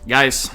Guys,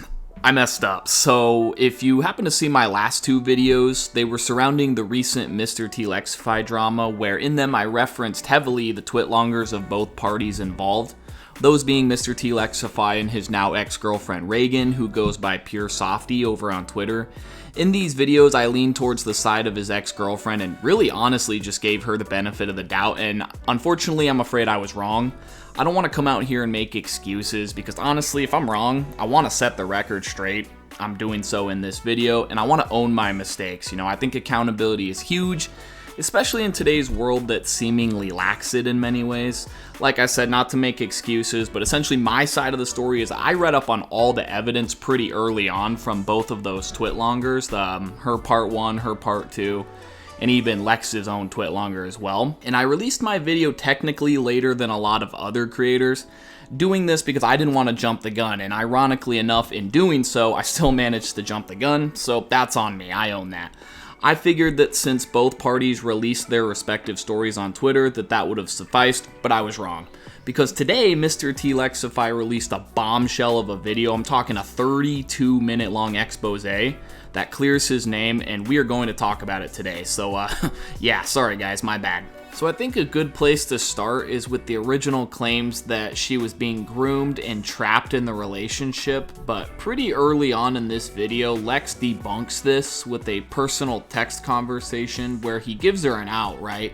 I messed up. So if you happen to see my last two videos, they were surrounding the recent Mrtlexify drama, where in them I referenced heavily the twitlongers of both parties involved. Those being Mrtlexify and his now ex-girlfriend Reagan, who goes by Pure Softy over on Twitter. In these videos, I leaned towards the side of his ex-girlfriend and really honestly just gave her the benefit of the doubt, and unfortunately I'm afraid I was wrong. I don't want to come out here and make excuses because honestly, if I'm wrong, I want to set the record straight. I'm doing so in this video, and I want to own my mistakes. I think accountability is huge, especially in today's world that seemingly lacks it in many ways. Like I said, not to make excuses, but essentially my side of the story is I read up on all the evidence pretty early on from both of those twitlongers, her part 1, her part 2, and even Lex's own twitlonger as well. And I released my video technically later than a lot of other creators, doing this because I didn't want to jump the gun, and ironically enough, in doing so, I still managed to jump the gun, so that's on me, I own that. I figured that since both parties released their respective stories on Twitter, that would have sufficed, but I was wrong. Because today, Mrtlexify released a bombshell of a video. I'm talking a 32-minute long expose that clears his name, and we are going to talk about it today. So, yeah, sorry guys, my bad. So I think a good place to start is with the original claims that she was being groomed and trapped in the relationship, but pretty early on in this video, Lex debunks this with a personal text conversation where he gives her an out, right?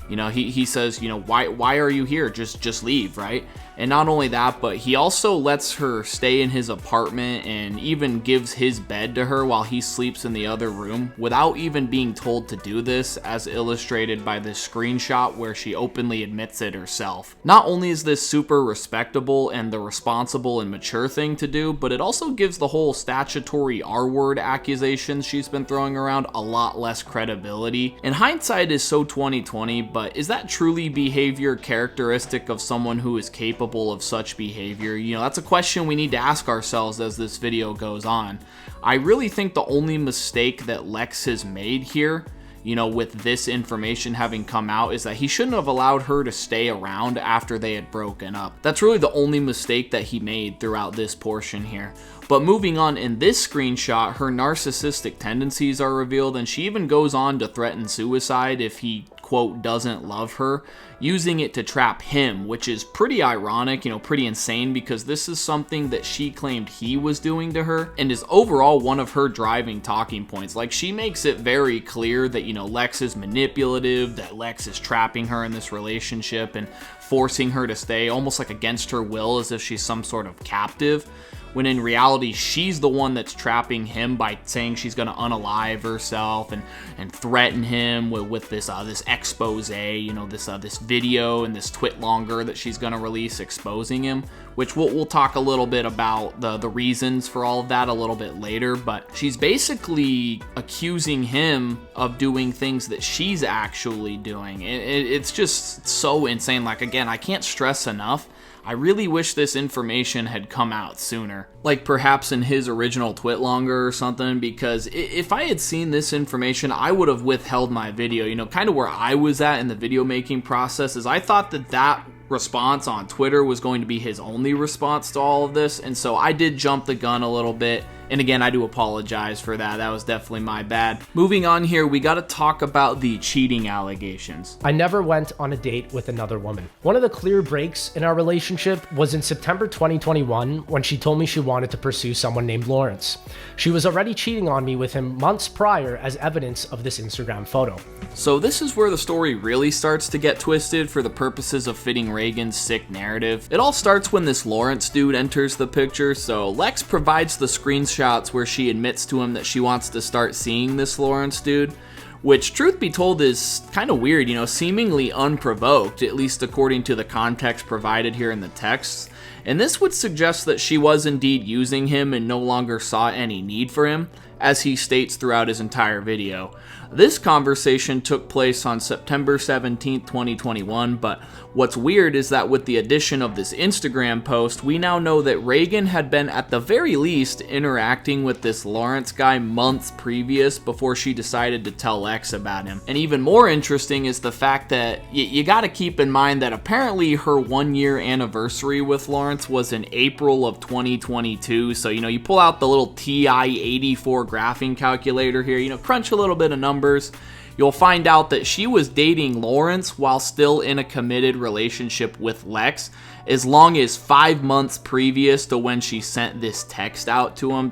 He says, why are you here? Just leave, right? And not only that, but he also lets her stay in his apartment and even gives his bed to her while he sleeps in the other room without even being told to do this, as illustrated by this screenshot where she openly admits it herself. Not only is this super respectable and the responsible and mature thing to do, but it also gives the whole statutory R-word accusations she's been throwing around a lot less credibility. And hindsight is so 2020, but is that truly behavior characteristic of someone who is capable of such behavior? That's a question we need to ask ourselves as this video goes on. I really think the only mistake that Lex has made here, with this information having come out, is that he shouldn't have allowed her to stay around after they had broken up. That's really the only mistake that he made throughout this portion here. But moving on, in this screenshot, her narcissistic tendencies are revealed, and she even goes on to threaten suicide if he, quote, doesn't love her, using it to trap him, which is pretty ironic, pretty insane, because this is something that she claimed he was doing to her, and is overall one of her driving talking points. Like, she makes it very clear that, Lex is manipulative, that Lex is trapping her in this relationship and forcing her to stay almost like against her will, as if she's some sort of captive, when in reality she's the one that's trapping him by saying she's going to unalive herself and threaten him with this expose, this video and this twitlonger that she's going to release exposing him, which we'll talk a little bit about the reasons for all of that a little bit later. But she's basically accusing him of doing things that she's actually doing. It's just so insane. Like, again, I can't stress enough, I really wish this information had come out sooner. Like perhaps in his original twitlonger or something, because if I had seen this information, I would have withheld my video. Kind of where I was at in the video making process is I thought that response on Twitter was going to be his only response to all of this, and so I did jump the gun a little bit. And again, I do apologize for that. That was definitely my bad. Moving on here, we got to talk about the cheating allegations. I never went on a date with another woman. One of the clear breaks in our relationship was in September 2021 when she told me she wanted to pursue someone named Lawrence. She was already cheating on me with him months prior, as evidence of this Instagram photo. So this is where the story really starts to get twisted for the purposes of fitting Reagan's sick narrative. It all starts when this Lawrence dude enters the picture. So Lex provides the screenshots where she admits to him that she wants to start seeing this Lawrence dude, which, truth be told, is kind of weird, seemingly unprovoked, at least according to the context provided here in the text. And this would suggest that she was indeed using him and no longer saw any need for him, as he states throughout his entire video. This conversation took place on September 17th, 2021, but what's weird is that with the addition of this Instagram post, we now know that Reagan had been at the very least interacting with this Lawrence guy months previous before she decided to tell Lex about him. And even more interesting is the fact that you gotta keep in mind that apparently her 1-year anniversary with Lawrence was in April of 2022, so you pull out the little TI-84 graphing calculator here, crunch a little bit of numbers, you'll find out that she was dating Lawrence while still in a committed relationship with Lex as long as 5 months previous to when she sent this text out to him,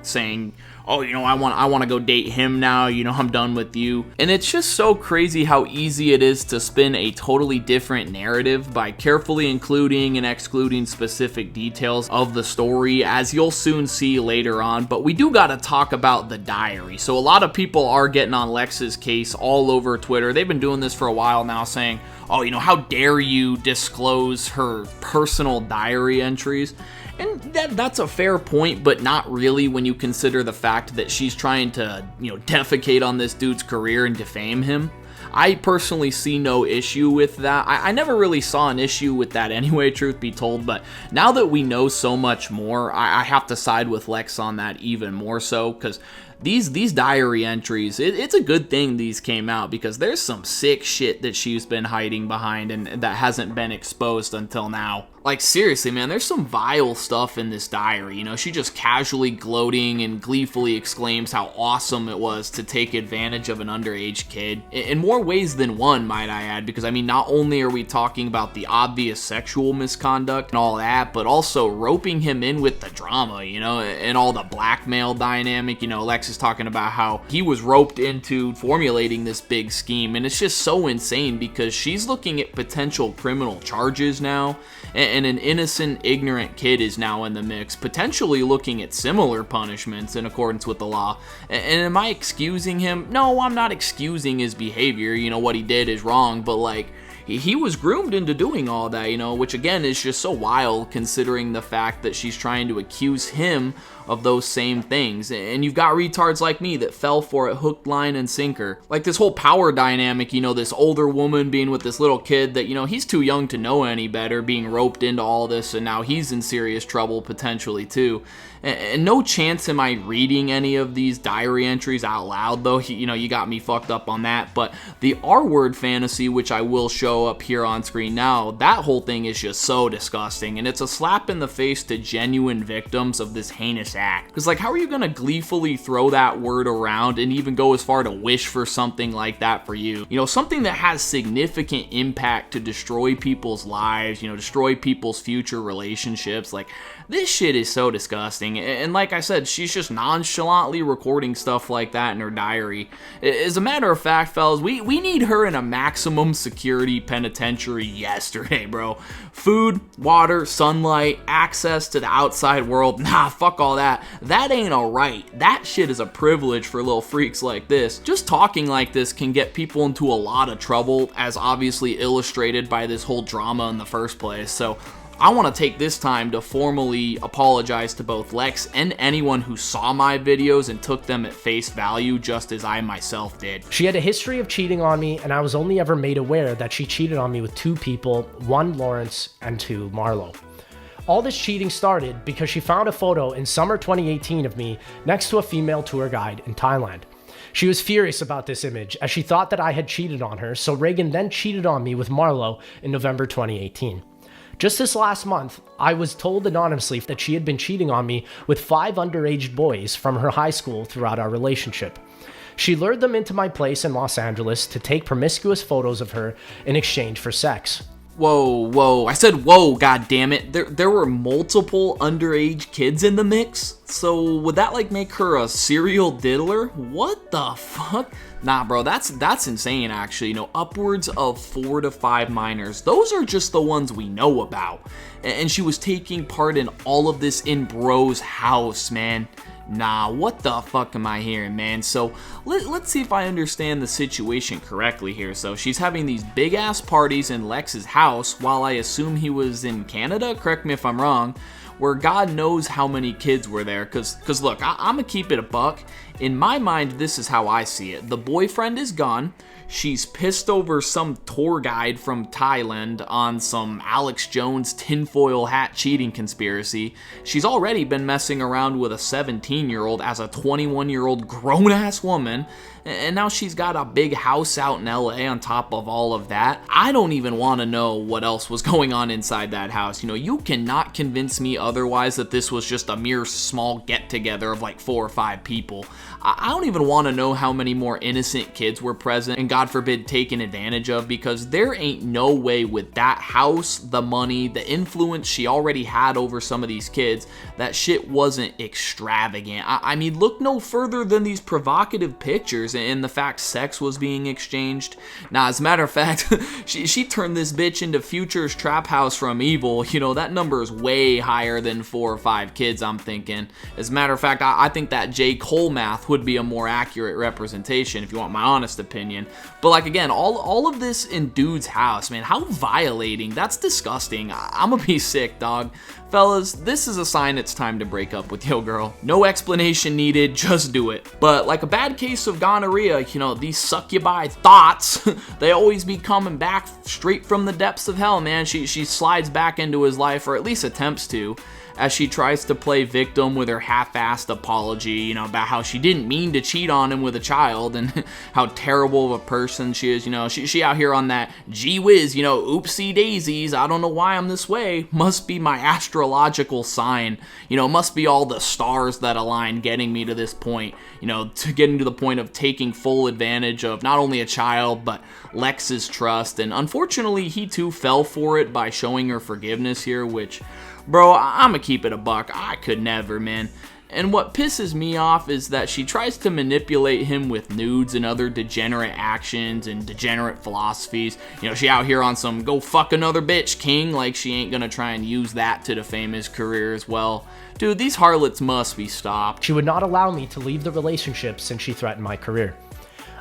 saying, oh, I want to go date him now, I'm done with you. And it's just so crazy how easy it is to spin a totally different narrative by carefully including and excluding specific details of the story, as you'll soon see later on. But we do gotta talk about the diary. So a lot of people are getting on Lex's case all over Twitter. They've been doing this for a while now, saying, oh, how dare you disclose her personal diary entries? And that's a fair point, but not really when you consider the fact that she's trying to, defecate on this dude's career and defame him. I personally see no issue with that. I never really saw an issue with that anyway, truth be told, but now that we know so much more, I have to side with Lex on that even more so, because these diary entries, it's a good thing these came out, because there's some sick shit that she's been hiding behind and that hasn't been exposed until now. Like, seriously, man, there's some vile stuff in this diary. She just casually gloating and gleefully exclaims how awesome it was to take advantage of an underage kid. In more ways than one, might I add, because, not only are we talking about the obvious sexual misconduct and all that, but also roping him in with the drama, and all the blackmail dynamic. Lex is talking about how he was roped into formulating this big scheme, and it's just so insane because she's looking at potential criminal charges now, and an innocent, ignorant kid is now in the mix, potentially looking at similar punishments in accordance with the law. And am I excusing him? No, I'm not excusing his behavior. What he did is wrong, but he was groomed into doing all that, which again is just so wild considering the fact that she's trying to accuse him of those same things. And you've got retards like me that fell for it hook, line, and sinker. Like this whole power dynamic, this older woman being with this little kid that, he's too young to know any better, being roped into all this, and now he's in serious trouble potentially too. And no chance am I reading any of these diary entries out loud, though. You got me fucked up on that. But the R-word fantasy, which I will show up here on screen now, that whole thing is just so disgusting. And it's a slap in the face to genuine victims of this heinous act. Because, how are you going to gleefully throw that word around and even go as far to wish for something like that for you? Something that has significant impact to destroy people's lives, destroy people's future relationships. This shit is so disgusting. And like I said, she's just nonchalantly recording stuff like that in her diary. As a matter of fact, fellas, we need her in a maximum security penitentiary yesterday, bro. Food, water, sunlight, access to the outside world. Nah, fuck all that. That ain't a right. That shit is a privilege for little freaks like this. Just talking like this can get people into a lot of trouble, as obviously illustrated by this whole drama in the first place. So I want to take this time to formally apologize to both Lex and anyone who saw my videos and took them at face value, just as I myself did. She had a history of cheating on me, and I was only ever made aware that she cheated on me with 2 people, 1 Lawrence and 2 Marlo. All this cheating started because she found a photo in summer 2018 of me next to a female tour guide in Thailand. She was furious about this image as she thought that I had cheated on her, so Reagan then cheated on me with Marlo in November 2018. Just this last month, I was told anonymously that she had been cheating on me with 5 underage boys from her high school throughout our relationship. She lured them into my place in Los Angeles to take promiscuous photos of her in exchange for sex. Whoa. I said whoa, god damn it. There were multiple underage kids in the mix? So would that make her a serial diddler? What the fuck? Nah, bro, that's insane actually. Upwards of 4 to 5 minors. Those are just the ones we know about. And she was taking part in all of this in bro's house, man. Nah, what the fuck am I hearing, man? So let's see if I understand the situation correctly here. So she's having these big ass parties in Lex's house while I assume he was in Canada, correct me if I'm wrong, where God knows how many kids were there. Cause look, I'm gonna keep it a buck. In my mind, this is how I see it. The boyfriend is gone. She's pissed over some tour guide from Thailand on some Alex Jones tinfoil hat cheating conspiracy. She's already been messing around with a 17-year-old as a 21-year-old grown-ass woman, and now she's got a big house out in LA on top of all of that. I don't even want to know what else was going on inside that house. You know, you cannot convince me otherwise that this was just a mere small get-together of like 4 or 5 people. I don't even want to know how many more innocent kids were present and God forbid taken advantage of, because there ain't no way with that house, the money, the influence she already had over some of these kids, that shit wasn't extravagant. I mean, look no further than these provocative pictures and the fact sex was being exchanged. Now, as a matter of fact, she turned this bitch into Future's trap house from Evil. You know, that number is way higher than 4 or 5 kids, I'm thinking. As a matter of fact, I think that J. Cole math would be a more accurate representation, if you want my honest opinion. But like, again, all of this in dude's house, man, how violating. That's disgusting. I'm gonna be sick, dog. Fellas, this is a sign it's time to break up with yo girl. No explanation needed, just do it. But like a bad case of gonorrhea, you know, these succubi thoughts, they always be coming back straight from the depths of hell, man. She slides back into his life, or at least attempts to, as she tries to play victim with her half-assed apology, you know, about how she didn't mean to cheat on him with a child and how terrible of a person she is. You know, she out here on that gee whiz, you know, oopsie daisies, I don't know why I'm this way, must be my astrological sign, you know, must be all the stars that align getting me to this point, you know, to getting to the point of taking full advantage of not only a child but Lex's trust. And unfortunately, he too fell for it by showing her forgiveness here, which, bro, I'ma keep it a buck, I could never, man. And what pisses me off is that she tries to manipulate him with nudes and other degenerate actions and degenerate philosophies. You know, she out here on some go fuck another bitch king, like she ain't gonna try and use that to defame his career as well. Dude, these harlots must be stopped. She would not allow me to leave the relationship since she threatened my career.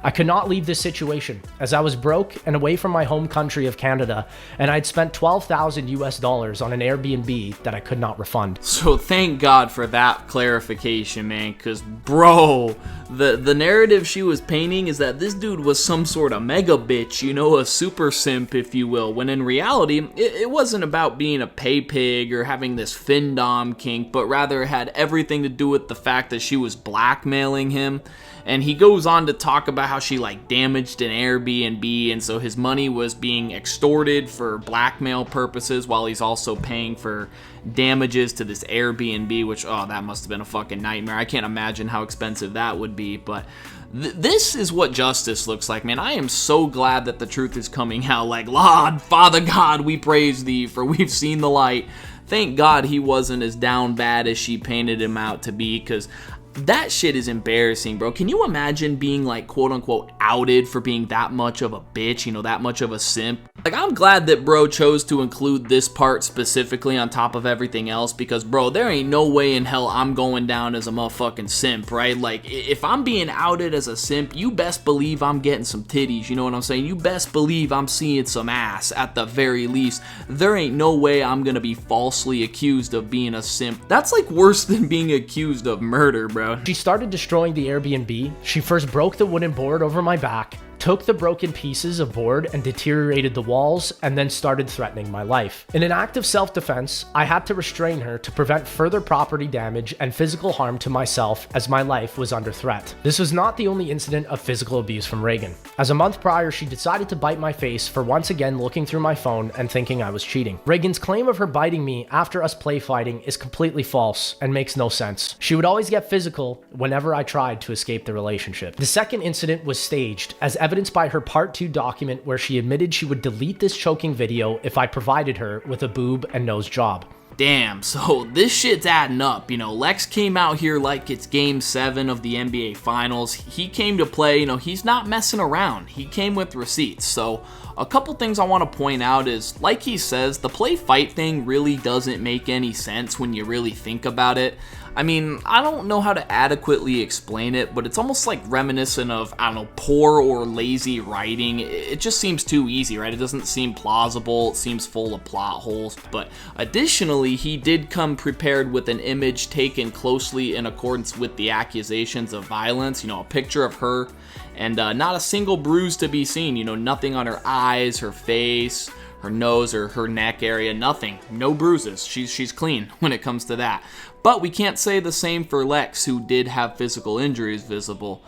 I could not leave this situation, as I was broke and away from my home country of Canada, and I'd spent $12,000 on an Airbnb that I could not refund. So thank God for that clarification, man, because, bro, the narrative she was painting is that this dude was some sort of mega bitch, you know, a super simp, if you will, when in reality, it wasn't about being a pay pig or having this findom kink, but rather it had everything to do with the fact that she was blackmailing him. And he goes on to talk about how she like damaged an Airbnb, and so his money was being extorted for blackmail purposes while he's also paying for damages to this Airbnb, which, oh, that must have been a fucking nightmare. I can't imagine how expensive that would be, but this is what justice looks like, man. I am so glad that the truth is coming out. Like, Lord, Father God, we praise thee, for we've seen the light. Thank God he wasn't as down bad as she painted him out to be, because that shit is embarrassing, bro. Can you imagine being like quote unquote outed for being that much of a bitch, you know, that much of a simp? Like, I'm glad that bro chose to include this part specifically on top of everything else, because, bro, there ain't no way in hell I'm going down as a motherfucking simp, right? Like, if I'm being outed as a simp, you best believe I'm getting some titties, you know what I'm saying? You best believe I'm seeing some ass at the very least. There ain't no way I'm gonna be falsely accused of being a simp. That's like worse than being accused of murder, bro. She started destroying the Airbnb. She first broke the wooden board over my back, took the broken pieces of board and deteriorated the walls, and then started threatening my life. In an act of self-defense, I had to restrain her to prevent further property damage and physical harm to myself, as my life was under threat. This was not the only incident of physical abuse from Reagan, as a month prior she decided to bite my face for once again looking through my phone and thinking I was cheating. Reagan's claim of her biting me after us play fighting is completely false and makes no sense. She would always get physical whenever I tried to escape the relationship. The second incident was staged, as evidenced by her Part 2 document where she admitted she would delete this choking video if I provided her with a boob and nose job. Damn, so this shit's adding up. You know, Lex came out here like it's Game 7 of the NBA Finals. He came to play, you know, he's not messing around. He came with receipts. So a couple things I want to point out is, like he says, the play-fight thing really doesn't make any sense when you really think about it. I mean, I don't know how to adequately explain it, but it's almost like reminiscent of, I don't know, poor or lazy writing. It just seems too easy, right? It doesn't seem plausible. It seems full of plot holes. But additionally, Additionally, he did come prepared with an image taken closely in accordance with the accusations of violence, a picture of her, and not a single bruise to be seen, nothing on her eyes, her face, her nose, or her neck area, nothing. No bruises. She's clean when it comes to that. But we can't say the same for Lex, who did have physical injuries visible.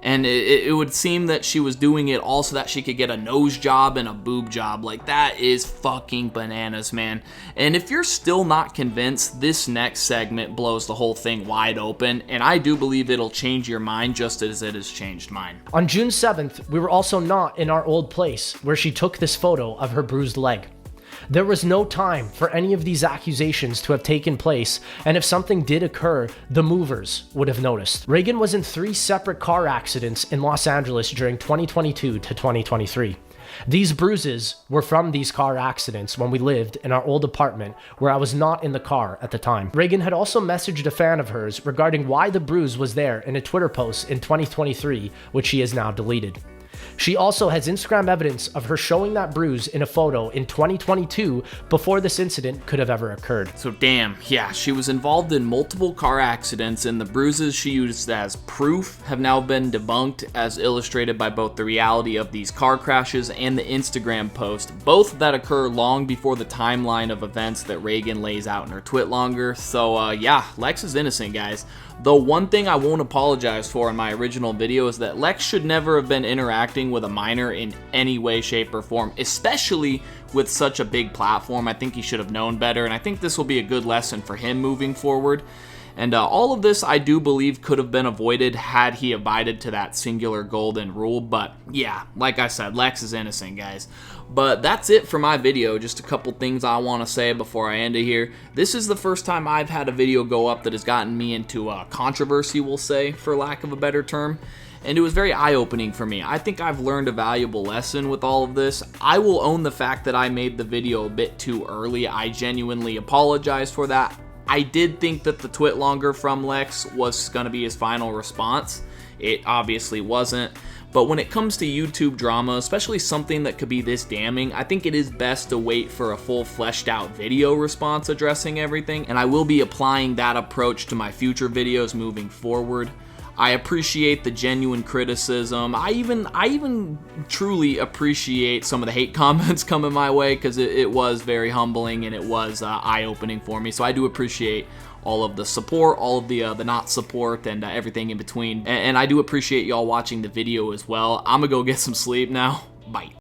And it would seem that she was doing it all so that she could get a nose job and a boob job. Like, that is fucking bananas, man. And if you're still not convinced, this next segment blows the whole thing wide open. And I do believe it'll change your mind just as it has changed mine. On June 7th, we were also not in our old place where she took this photo of her bruised leg. There was no time for any of these accusations to have taken place, and if something did occur, the movers would have noticed. Reagan was in 3 separate car accidents in Los Angeles during 2022 to 2023. These bruises were from these car accidents when we lived in our old apartment where I was not in the car at the time. Reagan had also messaged a fan of hers regarding why the bruise was there in a Twitter post in 2023, which she has now deleted. She also has Instagram evidence of her showing that bruise in a photo in 2022 before this incident could have ever occurred. So damn, yeah, she was involved in multiple car accidents, and the bruises she used as proof have now been debunked, as illustrated by both the reality of these car crashes and the Instagram post, both that occur long before the timeline of events that Reagan lays out in her twitlonger. So yeah, Lex is innocent, guys. Though one thing I won't apologize for in my original video is that Lex should never have been interacting with a minor in any way, shape, or form, especially with such a big platform. I think he should have known better, and I think this will be a good lesson for him moving forward. And all of this, I do believe, could have been avoided had he abided to that singular golden rule. But yeah, like I said, Lex is innocent, guys. But that's it for my video. Just a couple things I want to say before I end it here. This is the first time I've had a video go up that has gotten me into controversy, we'll say, for lack of a better term. And it was very eye-opening for me. I think I've learned a valuable lesson with all of this. I will own the fact that I made the video a bit too early. I genuinely apologize for that. I did think that the twitlonger from Lex was going to be his final response. It obviously wasn't. But when it comes to YouTube drama, especially something that could be this damning, I think it is best to wait for a full fleshed out video response addressing everything. And I will be applying that approach to my future videos moving forward. I appreciate the genuine criticism. I even truly appreciate some of the hate comments coming my way, because it was very humbling and it was eye-opening for me. So I do appreciate all of the support, all of the not support, and everything in between. And I do appreciate y'all watching the video as well. I'm gonna go get some sleep now. Bye.